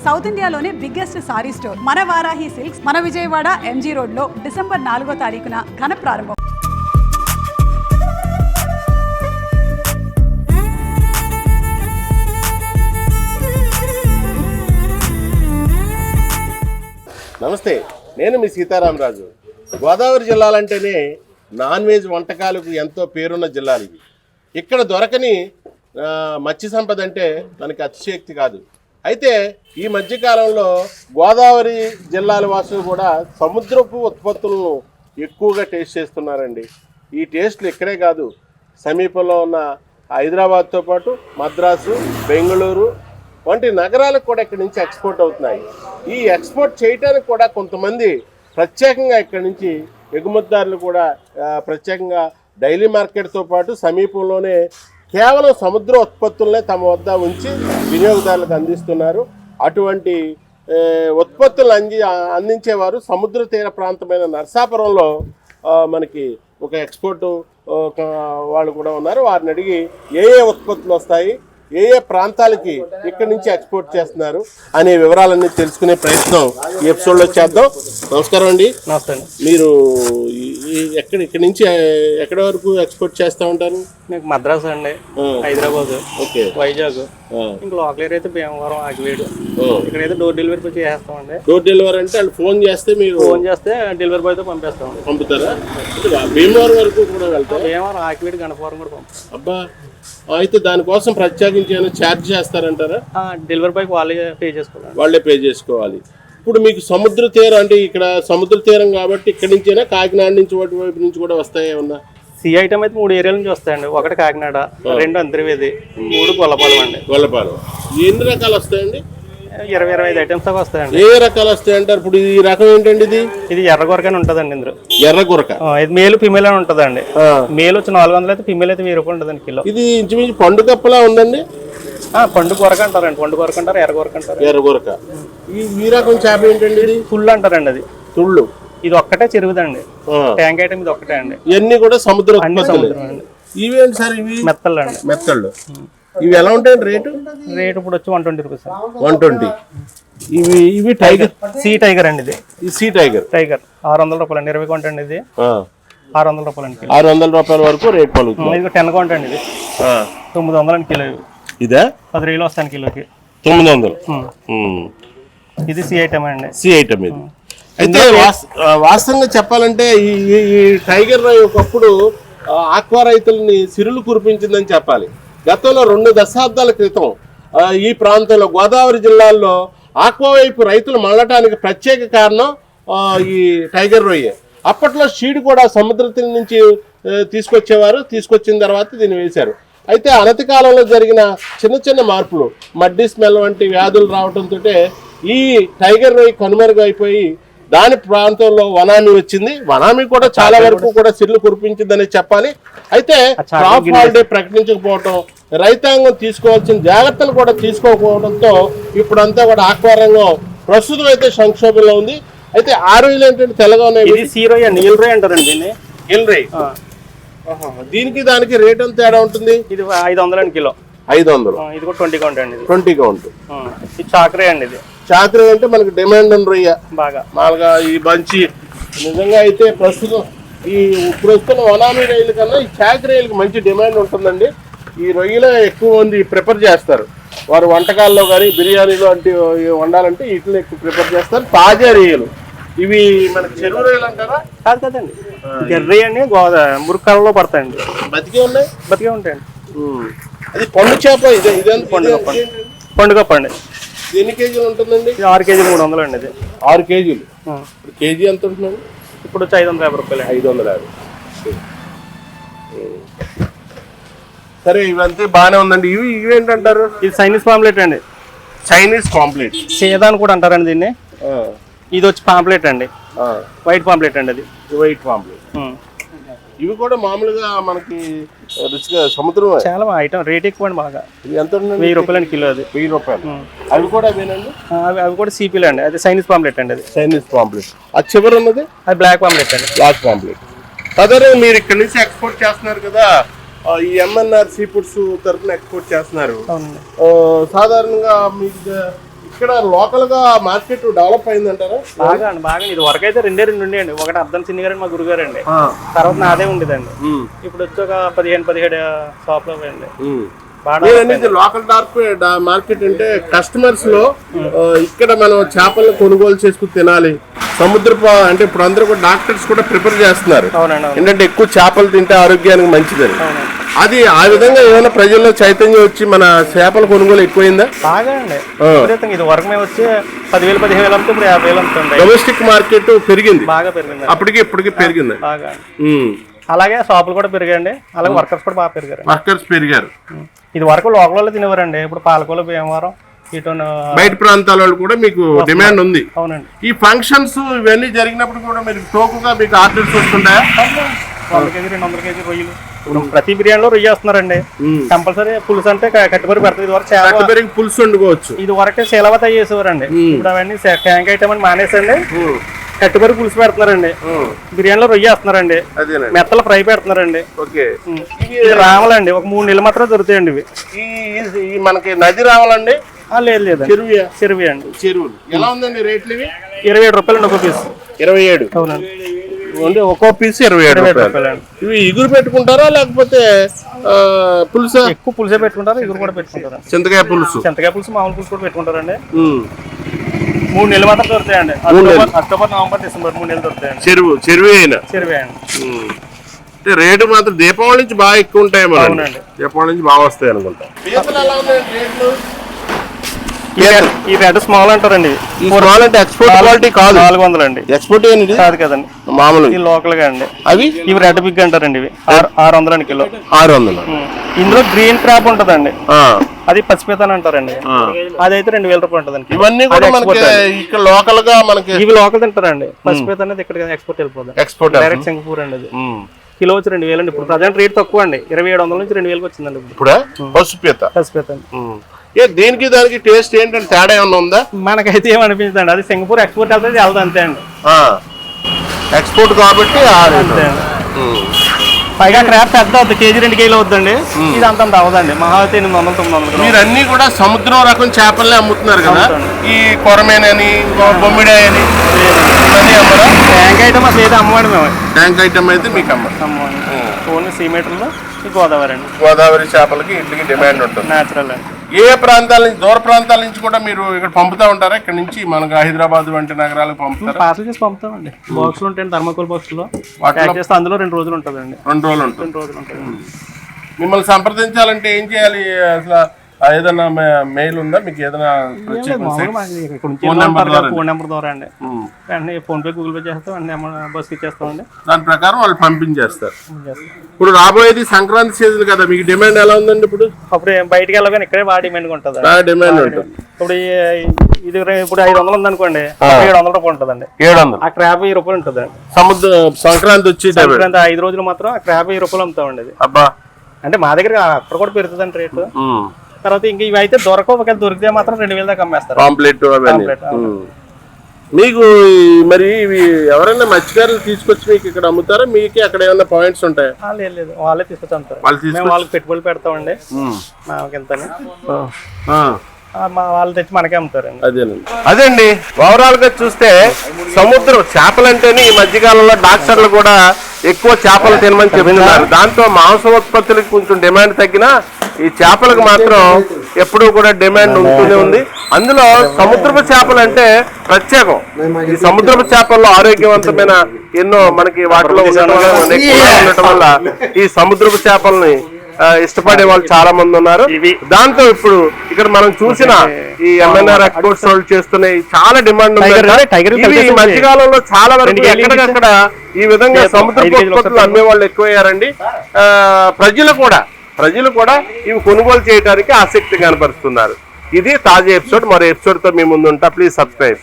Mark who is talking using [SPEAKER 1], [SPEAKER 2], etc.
[SPEAKER 1] South ఇండియాలోనే biggest sorry store మన Varahi silks మన విజయవాడ ఎంజీ రోడ్ లో డిసెంబర్ 4వ తారీఖున ఘన ప్రారంభం.
[SPEAKER 2] నమస్తే, నేను మీ సీతారామరాజు. గోదావరి జిల్లాలంటేనే నాన్ వెజ్ వంటకాలకు ఎంతో పేరున్న జిల్లాలు ఇవి. ఇక్కడ దొరకని మత్స్య సంపద అంటే మనకి అతిశయోక్తి కాదు. అయితే ఈ మధ్యకాలంలో గోదావరి జిల్లాల వాసులు కూడా సముద్రపు ఉత్పత్తులను ఎక్కువగా టేస్ట్ చేస్తున్నారండి. ఈ టేస్ట్లు ఇక్కడే కాదు, సమీపంలో ఉన్న హైదరాబాద్తో పాటు మద్రాసు, బెంగళూరు వంటి నగరాలకు కూడా ఇక్కడి నుంచి ఎక్స్పోర్ట్ అవుతున్నాయి. ఈ ఎక్స్పోర్ట్ చేయడానికి కూడా కొంతమంది ప్రత్యేకంగా ఇక్కడి నుంచి ఎగుమతిదారులు కూడా ప్రత్యేకంగా డైలీ మార్కెట్తో పాటు సమీపంలోనే కేవలం సముద్ర ఉత్పత్తులనే తమ వద్ద ఉంచి వినియోగదారులకు అందిస్తున్నారు. అటువంటి ఉత్పత్తులు అందించేవారు సముద్ర తీర ప్రాంతమైన నరసాపురంలో మనకి ఒక ఎక్స్పోర్ట్ వాళ్ళు కూడా ఉన్నారు. వారిని అడిగి ఏ ఉత్పత్తులు వస్తాయి, ఏ ప్రాంతాలకి ఇక్కడి నుంచి ఎక్స్పోర్ట్ చేస్తున్నారు అనే వివరాలన్నీ తెలుసుకునే ప్రయత్నం ఈ ఎపిసోడ్లో చేద్దాం. నమస్కారం అండి.
[SPEAKER 3] నమస్తే.
[SPEAKER 2] మీరు ఇక్కడి నుంచి ఎక్కడి వరకు ఎక్స్పోర్ట్ చేస్తూ ఉంటారు?
[SPEAKER 3] మీకు మద్రాసు అండి, హైదరాబాద్,
[SPEAKER 2] ఓకే,
[SPEAKER 3] వైజాగ్, ఇంకా లోకల్ ఏరియా అయితే భీమవరం, ఆకివేడు. ఇక్కడైతే డోర్ డెలివరీ చేస్తామండి.
[SPEAKER 2] డోర్ డెలివరీ అంటే వాళ్ళు ఫోన్ చేస్తే
[SPEAKER 3] డెలివరీ బాయ్తో పంపిస్తామండి.
[SPEAKER 2] పంపుతారా? భీమవరం వరకు కూడా వెళ్తారు?
[SPEAKER 3] భీమవరం, ఆకివేడు, గణపవరం కూడా పంపిస్తాం.
[SPEAKER 2] అబ్బా, అయితే దానికోసం ప్రత్యేకించి ఏమైనా ఛార్జ్ చేస్తారంటారా?
[SPEAKER 3] డెలివరీ బాయ్కి వాళ్ళే
[SPEAKER 2] పే చేసుకోవాలి. ఇప్పుడు మీకు సముద్ర తీరం అంటే ఇక్కడ సముద్ర తీరం కాబట్టి ఇక్కడి నుంచేనా, కాకినాడ నుంచి వాటి వైపు నుంచి కూడా వస్తాయి ఏమన్నా?
[SPEAKER 3] సి ఐటమ్ అయితే 3 ఏరియాల నుంచి వస్తాయండి. 1 కాకినాడ, 2 అంతర్వేది, 3 గొల్లపాలెం అండి.
[SPEAKER 2] గొల్లపాలెం. ఎన్ని రకాలు వస్తాయండి?
[SPEAKER 3] 20-25 ఐటమ్స్ దాకా వస్తాయండి.
[SPEAKER 2] ఏ రకాలు వస్తాయంటారు? ఇప్పుడు ఈ రకం ఏంటండి? ఇది
[SPEAKER 3] ఎర్ర గురక అని ఉంటుందండి. ఇందులో
[SPEAKER 2] ఎర్ర గురక
[SPEAKER 3] ఇది మేలు ఫిమేల్ అని ఉంటుందండి. మేల్ వచ్చి 400 అయితే, ఫిమేల్ అయితే 1000 రూపాయలు ఉంటుందండి కిలో.
[SPEAKER 2] ఇది ఇంచుమించు పండు కప్పలా ఉందండి.
[SPEAKER 3] పండు కొరక అంటారండి. పండు కొరక అంటారు, ఎర్ర కొరక అంటారు.
[SPEAKER 2] ఎర్ర గురక. ఈ రకం చేప ఏంటండి? ఇది
[SPEAKER 3] తుళ్ళు అంటారండి. అది
[SPEAKER 2] తుళ్ళు.
[SPEAKER 3] ఇది ఒక్కటే చెరువుదండి. ట్యాంక్ ఐటమ్ ఇది ఒక్కటే అండి.
[SPEAKER 2] ఇవన్నీ కూడా సముద్రం అండి.
[SPEAKER 3] ఇవేంటి సార్? ఇవి మెత్తళ్ళు అండి.
[SPEAKER 2] మెత్తళ్ళు. ఇవి ఎలా ఉంటాయండి రేటు?
[SPEAKER 3] ఇప్పుడు వచ్చి 120 రూపీస్.
[SPEAKER 2] 120. ఇవి టైగర్,
[SPEAKER 3] సీ టైగర్ అండి. ఇది
[SPEAKER 2] సీ టైగర్.
[SPEAKER 3] 600 రూపాయలు అండి. 20 కొంట అండి. ఇది 600 రూపాయలు అండి.
[SPEAKER 2] 600 రూపాయల వరకు రేట్ పలుకుతుంది.
[SPEAKER 3] ఇది 10 కొంట అండి. ఇది 900 అండి కిలో.
[SPEAKER 2] ఇదే
[SPEAKER 3] 10 కిలో వస్తాను కిలోకి
[SPEAKER 2] 900.
[SPEAKER 3] ఇది సి ఐటమ్ అండి.
[SPEAKER 2] సి ఐటమ్ ఇది. అయితే వాస్తవంగా చెప్పాలంటే ఈ టైగర్ ఒకప్పుడు ఆక్వా రైతుల్ని సిరులు కురిపించిందని చెప్పాలి. గతంలో 2 దశాబ్దాల క్రితం ఈ ప్రాంతంలో గోదావరి జిల్లాల్లో ఆక్వా వైపు రైతులు మళ్ళటానికి ప్రత్యేక కారణం ఈ టైగర్ రొయ్య. అప్పట్లో షీడ్ కూడా సముద్రం నుంచి తీసుకొచ్చిన తర్వాత దీన్ని వేశారు. అయితే అనతి కాలంలో జరిగిన చిన్న మార్పులు, మడ్డీ స్మెల్ వంటి వ్యాధులు రావడంతో ఈ టైగర్ రొయ్య కనుమరుగైపోయి దాని ప్రాంతంలో వనామీ వచ్చింది. వనామీ కూడా చాలా వరకు కూడా సిర్లు కురిపించిందని చెప్పాలి. అయితే క్రాప్ హాలిడే ప్రకటించకపోవడం, రైతాంగం తీసుకోవాల్సిన జాగ్రత్తలు కూడా తీసుకోకపోవడంతో ఇప్పుడంతా కూడా ఆక్వా రంగం ప్రస్తుతం అయితే సంక్షోభంలో ఉంది. అయితే ఆ రొయ్యలు ఏంటంటే తెల్లగా ఉన్నాయి.
[SPEAKER 3] నీల్ రొయ్య అంటారండి.
[SPEAKER 2] నీల్ రొయ్య. దీనికి దానికి రేట్ ఎంత తేడా ఉంటుంది?
[SPEAKER 3] ఇది 500 అండి కిలో.
[SPEAKER 2] 500.
[SPEAKER 3] ఇది కూడా 20 కౌంట్ అండి.
[SPEAKER 2] 20 కౌంట్.
[SPEAKER 3] ఇది చాకరీ అండి. ఇది
[SPEAKER 2] చాకరీ అంటే మనకి డిమాండ్ ఉన్న రొయ్య
[SPEAKER 3] బాగా.
[SPEAKER 2] ఈ బంచి నిజంగా అయితే ప్రస్తుతం ఇప్పుడు వస్తున్న వనామీ రొయ్యల కన్నా ఈ చాకరీ రొయ్యలకి మంచి డిమాండ్ ఉంటుందండి. ఈ రొయ్యలో ఎక్కువ మంది ప్రిఫర్ చేస్తారు. వారు వంటకాల్లో కానీ బిర్యానీలో అంటే వండాలంటే వీటిని ఎక్కువ ప్రిఫర్ చేస్తారు. తాజా రొయ్యలు ఇవి మనకి చెరువు రొయ్యలు అంటారా?
[SPEAKER 3] కాదు కదండి. ఎర్ర అని మురుకాలలో పడతాయండి.
[SPEAKER 2] బతికే
[SPEAKER 3] ఉంటాయండి.
[SPEAKER 2] అది పండు చేప.
[SPEAKER 3] పండు కప్ప అండి.
[SPEAKER 2] ఎన్ని కేజీలు ఉంటుందండి?
[SPEAKER 3] 6 కేజీలు 300 అండి. ఇది
[SPEAKER 2] 6 కేజీలు. ఇప్పుడు కేజీ ఎంత ఉంటుందండి?
[SPEAKER 3] ఇప్పుడు వచ్చి 550 రూపాయలు.
[SPEAKER 2] 550. సరే, ఇవంతా బాగానే ఉందండి. ఇవేంటంటారు?
[SPEAKER 3] ఇది చైనీస్ పాంప్లెట్ అండి.
[SPEAKER 2] చైనీస్ పాంప్లెట్
[SPEAKER 3] సేదా అని కూడా అంటారండి దీన్ని. ఇది వచ్చి పాంప్లెట్ అండి. వైట్ పాంప్లెట్ అండి. అది
[SPEAKER 2] వైట్ పాంప్లెట్. ఇవి కూడా మామూలుగా మనకి రుచిగా సముద్రం
[SPEAKER 3] చాలా ఐటమ్ రేట్ ఎక్కువ అండి. బాగా.
[SPEAKER 2] ఇది ఎంత?
[SPEAKER 3] 1000 రూపాయలు అండి కిలో. అది
[SPEAKER 2] 1000 రూపాయలు. అవి కూడా అవేనండి.
[SPEAKER 3] అవి కూడా సిపిల్ అండి. అది చైనీస్ పాంప్లెట్ అండి. అది
[SPEAKER 2] చైనీస్ పాంప్లెట్. అది చివరి ఉన్నది
[SPEAKER 3] అది బ్లాక్ పాంప్లెట్ అండి.
[SPEAKER 2] Black pamphlet. సాధారణంగా మీరు ఇక్కడ నుంచి ఎక్స్పోర్ట్ చేస్తున్నారు కదా, ఈ ఎంఎన్ఆర్ సీ ఫుడ్స్ తరఫున ఎక్స్పోర్ట్ చేస్తున్నారు. సాధారణంగా మీకు ఇక్కడ లోకల్ గా మార్కెట్ డెవలప్ అయిందంటారా?
[SPEAKER 3] బాగా అండి, బాగా. ఇది వరకు అయితే రెండు ఉండేయండి. ఒకటి అద్దం చిన్ని గారు మా గురుగారు అండి, తర్వాత నాదే ఉండేదండి. ఇప్పుడు వచ్చి ఒక 15-17 షాప్లో పోయండి.
[SPEAKER 2] లోకల్ మార్కెట్ అంటే కస్టమర్స్ లో ఇక్కడ మనం చేపలను కొనుగోలు చేసుకుని తినాలి. సముద్రపు అంటే ఇప్పుడు అందరూ కూడా డాక్టర్స్ కూడా ప్రిపేర్ చేస్తున్నారు ఏంటంటే ఎక్కువ చేపలు తింటే ఆరోగ్యానికి మంచిదని. అది ఆ విధంగా ఏమైనా ప్రజల్లో చైతన్యం వచ్చి మన చేపల కొనుగోలు ఎక్కువైందా?
[SPEAKER 3] బాగా అండి. ఇది వరకు మేము వచ్చి 10,000-15,000 అమ్ముతుంది, ఇప్పుడు 50,000 అమ్ముతుంది.
[SPEAKER 2] డొమెస్టిక్ మార్కెట్ పెరిగింది,
[SPEAKER 3] బాగా పెరిగింది.
[SPEAKER 2] అప్పటికి ఇప్పటికి పెరిగింది
[SPEAKER 3] బాగా. అలాగే షాపులు కూడా పెరిగాయండి, అలాగే వర్కర్స్ కూడా బాగా పెరిగారు. ఇది వరకు లోకల్లో తినేవారండి, ఇప్పుడు పాలకొల్లు, భీమవరం, ఇటు
[SPEAKER 2] బయట ప్రాంతాల వాళ్ళు కూడా మీకు డిమాండ్ ఉంది.
[SPEAKER 3] అవునండి.
[SPEAKER 2] ఈ ఫంక్షన్స్ ఇవన్నీ జరిగినప్పుడు కూడా మీరు టోకుగా మీకు ఆర్డర్స్ వస్తుంటాయా?
[SPEAKER 3] 100 కేజీ 200 కేజీ రొయ్యలు. ఇప్పుడు ప్రతి బిర్యానీలో రొయ్య వస్తున్నారండి. కంపల్సరీ పులుసు అంటే కట్టుబడి పెడతారు. ఇది వరకు
[SPEAKER 2] పులుసు వండుకోవచ్చు.
[SPEAKER 3] ఇది వరకే సేలవత చేసేవారండి. ఇప్పుడు అవన్నీ ట్యాంక్ ఐటమ్ అని మానేసండి, కట్టుబడి పులుసు పెడుతున్నారండి. బిర్యానీలో రొయ్య వేస్తున్నారండి, మెత్తలు ఫ్రై పెడుతున్నారండి. రావాలండి, ఒక 3 నెలలు మాత్రం దొరుకుతాయండి ఇవి.
[SPEAKER 2] మనకి నది రావాలండి?
[SPEAKER 3] లేదు, చెరువు అండి.
[SPEAKER 2] చెరువులు ఎలా ఉందండి రేట్లు? ఇవి
[SPEAKER 3] 27 రూపాయలు ఒక పీస్.
[SPEAKER 2] 27?
[SPEAKER 3] అవునండి.
[SPEAKER 2] ఒక్కో పీస్ 27 రూపాయలు. ఇవి ఇగురు పెట్టుకుంటారా లేకపోతే పులుసు?
[SPEAKER 3] ఎక్కువ పులుసే పెట్టుకుంటారు, ఇగురు కూడా పెట్టుకుంటారు.
[SPEAKER 2] చింతకాయ పులుసు,
[SPEAKER 3] మామూలు పులుసు కూడా పెట్టుకుంటారండి. 3 నెలలు మాత్రం దొరుకుతాయండి. అక్టోబర్, నవంబర్, డిసెంబర్ 3 నెలలు దొరుకుతాయండి. చెరువే
[SPEAKER 2] అంటే రేటు మాత్రం దీపావళి నుంచి బాగా ఎక్కువ ఉంటాయేమో. దీపావళి నుంచి బాగా వస్తాయి అనుకుంటా.
[SPEAKER 3] ఈ రెడ్ స్మాల్ అంటారండి.
[SPEAKER 2] స్మాల్ అంటే ఎక్స్పోర్ట్ క్వాలిటీ కాదు,
[SPEAKER 3] 400 అండి.
[SPEAKER 2] ఎక్స్పోర్ట్ ఏంటి?
[SPEAKER 3] కాదు కదండి,
[SPEAKER 2] మామూలు
[SPEAKER 3] లోకల్ గా అండి.
[SPEAKER 2] అవి
[SPEAKER 3] ఇవి రెడ్ బిగ్ అంటారండి. ఇవి 600 కిలో.
[SPEAKER 2] 600.
[SPEAKER 3] ఇందులో గ్రీన్ క్రాప్ ఉంటదండి, అది పచ్చిపేతని అంటారండి. అదైతే 2,000 రూపాయలు ఉంటదండి.
[SPEAKER 2] ఇవన్నీ కూడా ఇక్కడ లోకల్ గా మనకి
[SPEAKER 3] ఇవి లోకల్ తింటారండి. పచ్చిపేత అనేది ఇక్కడ ఎక్స్పోర్ట్ వెళ్ళిపోతుంది.
[SPEAKER 2] ఎక్స్పోర్ట్
[SPEAKER 3] డైరెక్ట్ సింగపూర్ అండి. అది కిలో వచ్చి 2,000 అండి. ఇప్పుడు ప్రజెంట్ రేట్ తక్కువ అండి, 2,700 నుంచి 2,000 వచ్చిందండి. ఇప్పుడు పచ్చిపేత
[SPEAKER 2] దీనికి దానికి టేస్ట్ ఏంటంటే తేడా ఏమన్నా ఉందా?
[SPEAKER 3] మనకైతే ఏమనిపించదండి, అది సింగపూర్ ఎక్స్పోర్ట్ వెళ్తే వెళ్తా అంతే అండి.
[SPEAKER 2] ఎక్స్పోర్ట్ కాబట్టి
[SPEAKER 3] అంతే అండి. పైగా క్రాప్ పెద్ద అవుతుంది, కేజీ 2 కేజీలు అవుతుందండి. ఇది అంత అవ్వదండి, మహా అయితే 800-900.
[SPEAKER 2] మీరు అన్ని కూడా సముద్రం రకం చేపలనే అమ్ముతున్నారు కదా? ఈ కొరమేనని, బొమ్మిడాయ అని
[SPEAKER 3] ట్యాంక్ ఐటమ్ అసలు ఏదో అమ్మవాడి మేము.
[SPEAKER 2] ట్యాంక్ ఐటమ్ అయితే మీకు
[SPEAKER 3] అమ్మవాడి ఓన్లీ సీమేటర్లో గోదావరి అండి.
[SPEAKER 2] గోదావరి చేపలకి ఇట్లకి డిమాండ్ ఉంటుంది.
[SPEAKER 3] నేచురల్ అండి.
[SPEAKER 2] ఏ ప్రాంతాల నుంచి, దూర ప్రాంతాల నుంచి కూడా మీరు ఇక్కడ పంపుతా ఉంటారా? ఇక్కడ నుంచి మనకు హైదరాబాద్ వంటి నగరాలకు పంపుతారు?
[SPEAKER 3] పార్సల్ చేసి పంపుతామండి. బాక్స్లు ఉంటాయండి, థర్మాకోల్ బాక్స్లో ప్యాక్ చేస్తే అందులో 2 రోజులు ఉంటుందండి.
[SPEAKER 2] 2 రోజులు ఉంటుంది. మిమ్మల్ని సంప్రదించాలంటే ఏం చేయాలి? అసలు ఏదైనా మెయిల్ ఉందా మీకు? ఏదైనా
[SPEAKER 3] ఫోన్ నెంబర్ ద్వారా అండి. వెంటనే ఫోన్ పే, గూగుల్ పే చేస్తాం, వెంటనే బస్కి ఇచ్చేస్తామండి.
[SPEAKER 2] దాని ప్రకారం వాళ్ళు పంపించేస్తారు. ఇప్పుడు రాబోయేది సంక్రాంతి సీజన్ కదా, మీకు డిమాండ్ ఎలా ఉందండి? ఇప్పుడు
[SPEAKER 3] బయటికి వెళ్ళగానే ఇక్కడే బాగా డిమాండ్ ఉంటుంది.
[SPEAKER 2] డిమాండ్ ఉంటుంది.
[SPEAKER 3] ఇప్పుడు ఇది ఇప్పుడు 500 ఉంది అనుకోండి, 700 రూపాయలు ఉంటుందండి.
[SPEAKER 2] 700.
[SPEAKER 3] ఆ క్రాప్ 1000 రూపాయలు ఉంటుందండి.
[SPEAKER 2] సంక్రాంతి వచ్చి
[SPEAKER 3] 5 రోజులు మాత్రం ఆ క్రాప్ 1000 రూపాయలు అమ్ముతామండి. అది
[SPEAKER 2] అబ్బా,
[SPEAKER 3] అంటే మా దగ్గర అక్కడ కూడా పెరుగుతుందండి రేటు. తర్వాత ఇంక ఇవి అయితే దొరకవు, ఒకవేళ దొరికితే మాత్రం 2,000 దాకా అమ్మేస్తారు.
[SPEAKER 2] మీకు మరి ఇవి ఎవరైనా మత్స్యకారులు తీసుకొచ్చి మీకు ఇక్కడ అమ్ముతారా? మీకు అక్కడ ఏమైనా పాయింట్స్ ఉంటాయా?
[SPEAKER 3] లేదు, వాళ్ళే తీసుకొచ్చి అమ్ముతారు. వాళ్ళకి పెట్టుబడులు పెడతామండి, మాకెంతని వాళ్ళు తెచ్చి మనకే అమ్ముతారండి.
[SPEAKER 2] అదేండి, ఓవరాల్ గా చూస్తే సముద్రం చేపలంటేనే ఈ మధ్యకాలంలో డాక్టర్లు కూడా ఎక్కువ చేపలు తినమని చెప్తున్నారు. దాంతో మాంసోత్పత్తులకు కొంచెం డిమాండ్ తగ్గినా ఈ చేపలకు మాత్రం ఎప్పుడూ కూడా డిమాండ్ ఉంటూనే ఉంది. అందులో సముద్రపు చేపలు అంటే ప్రత్యేకం. ఈ సముద్రపు చేపల్లో ఆరోగ్యవంతమైన ఎన్నో మనకి వాటిలో ఉండటం వల్ల ఈ సముద్రపు చేపల్ని ఇష్టపడే వాళ్ళు చాలా మంది ఉన్నారు. దాంతో ఇప్పుడు ఇక్కడ మనం చూసిన ఈ MNR ఎక్స్పోర్ట్స్ వాళ్ళు చేస్తున్న చాలా డిమాండ్ ఉంది. ఈ మధ్యకాలంలో చాలా వరకు ఎక్కడికక్కడ ఈ విధంగా సముద్ర ఉత్పత్తులు అమ్మే వాళ్ళు ఎక్కువయ్యారండి. ప్రజలు కూడా ఇవి కొనుగోలు చేయడానికి ఆసక్తి కనపరుస్తున్నారు. ఇది తాజా ఎపిసోడ్. మరో ఎపిసోడ్ తో మీ ముందు ఉంటా. Please subscribe.